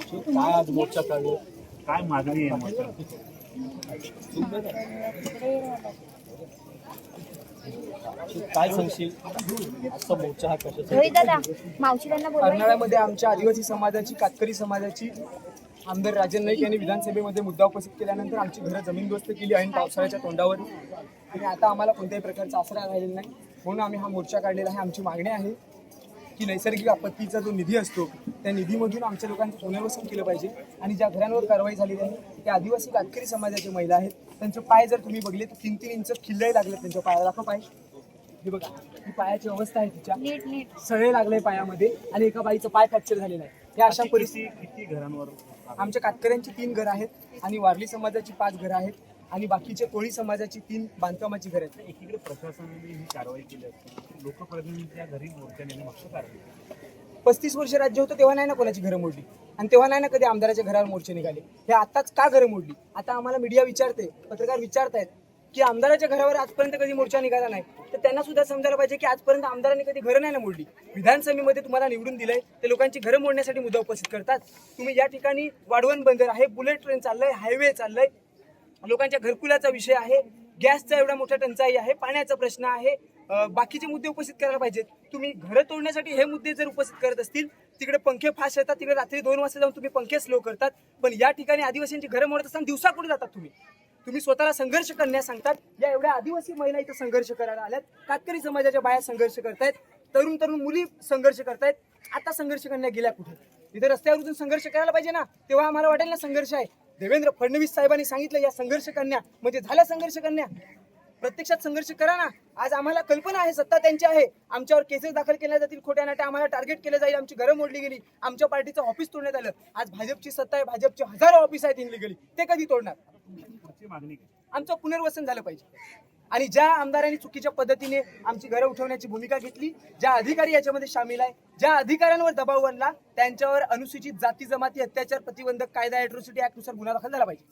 काय आज मोर्चा काढलो, काय मागणी आहे मोर्चा? काय सांगशील आजचा मोर्चा हा कशासाठी? रोहित दादा मावशी त्यांना बोलवा. कर्नाळ्यामध्ये आमच्या आदिवासी समाजाची, कातकरी समाजाची आमदार राजन नाईक यांनी विधानसभेमध्ये मुद्दा उपस्थित केल्यानंतर आमची घरं जमीनदोस्त केली ऐन पावसाळ्याच्या तोंडावर, आणि आता आम्हाला कोणत्याही प्रकारचा आसरा राहिलेला नाही. म्हणून आम्ही हा मोर्चा काढलेला आहे. आमची मागणी आहे की नैसर्गिक आपत्तीचा जो निधी असतो त्या निधीमधून आमच्या लोकांचं पुनर्वसन केलं पाहिजे, आणि ज्या घरांवर कारवाई झालेली आहे त्या आदिवासी कातकरी समाजाच्या महिला आहेत. त्यांचे पाय जर तुम्ही बघले तर 3-3 इंच खिल्लही लागले त्यांच्या पायाला. दाखव पाय, हे बघा, ही पायाची अवस्था आहे तिच्या. नीट सळे लागले पायामध्ये आणि एका बाईचं पाय फ्रॅक्चर झालेला आहे. या अशा परिस्थिती किती घरांवर? आमच्या कातकऱ्यांची 3 घरं आहेत आणि वारली समाजाची 5 घरं आहेत आणि बाकीचे कोळी समाजाची 3 बांधकामाची घरं आहेत. एकीकडे प्रशासनाने ही कारवाई केली असते, लोकप्रतिनिधीच्या घरी मोर्चा नेणे मागचं कारवाई. 35 वर्ष राज्य होतं तेव्हा नाही ना कोणाची घरं मोडली, आणि तेव्हा नाही ना कधी आमदाराच्या घरावर मोर्चे निघाले. हे आताच का घरं मोडली? आता आम्हाला मीडिया विचारते, पत्रकार विचारतायत की आमदाराच्या घरावर आजपर्यंत कधी मोर्चा निघाला नाही, तर त्यांना सुद्धा समजायला पाहिजे की आजपर्यंत आमदारांनी कधी घरं नाही ना मोडली. विधानसभेमध्ये तुम्हाला निवडून दिलंय ते लोकांची घरं मोडण्यासाठी मुद्दा उपस्थित करतात. तुम्ही या ठिकाणी वाढवण बंदर आहे, बुलेट ट्रेन चाललंय, हायवे चाललंय, लोकांच्या घरकुलाचा विषय आहे, गॅसचा एवढा मोठा टंचाई आहे, पाण्याचा प्रश्न आहे, बाकीचे मुद्दे उपस्थित करायला पाहिजेत. तुम्ही घरं तोडण्यासाठी हे मुद्दे जर उपस्थित करत असतील, तिकडे पंखे फास्ट येतात, तिकडे रात्री 2 वाजता जाऊन तुम्ही पंखे स्लो करतात, पण या ठिकाणी आदिवासींची घरं मोडत असताना दिवसा कुठे जातात तुम्ही स्वतःला संघर्ष करण्यास सांगतात. या एवढ्या आदिवासी महिला इथं संघर्ष करायला आल्यात, कातकरी समाजाच्या बाया संघर्ष करतायत, तरुण मुली संघर्ष करतायत. आता संघर्ष करण्या गेल्या कुठे? इथे रस्त्यावर उतरून संघर्ष करायला पाहिजे ना, तेव्हा आम्हाला वाटेल ना संघर्ष आहे. देवेंद्र फडणवीस साहेबांनी सांगितलं या संघर्ष करण्या म्हणजे झाल्या संघर्ष करण्या. प्रत्यक्षात संघर्ष करा ना. आज आम्हाला कल्पना आहे, सत्ता त्यांची आहे, आमच्यावर केसेस दाखल केल्या जातील खोट्या नाट्या, आम्हाला टार्गेट केलं जाईल, आमची घरं मोडली गेली, आमच्या पार्टीचं ऑफिस तोडण्यात आलं. आज भाजपची सत्ता आहे, भाजपचे हजारो ऑफिस आहेत इनलिगली, ते कधी तोडणार? मागणी आमचं पुनर्वसन झालं पाहिजे. आणि ज्या आमदारांनी चुकीच्या पद्धतीने आमची घरं उठवण्याची भूमिका घेतली, ज्या अधिकारी याच्यामध्ये सामील आहे, ज्या अधिकाऱ्यांवर दबाव आणला, त्यांच्यावर अनुसूचित जाती जमाती अत्याचार प्रतिबंधक कायदा, अॅट्रॉसिटी ऍक्ट नुसार गुन्हा दाखल झाला पाहिजे.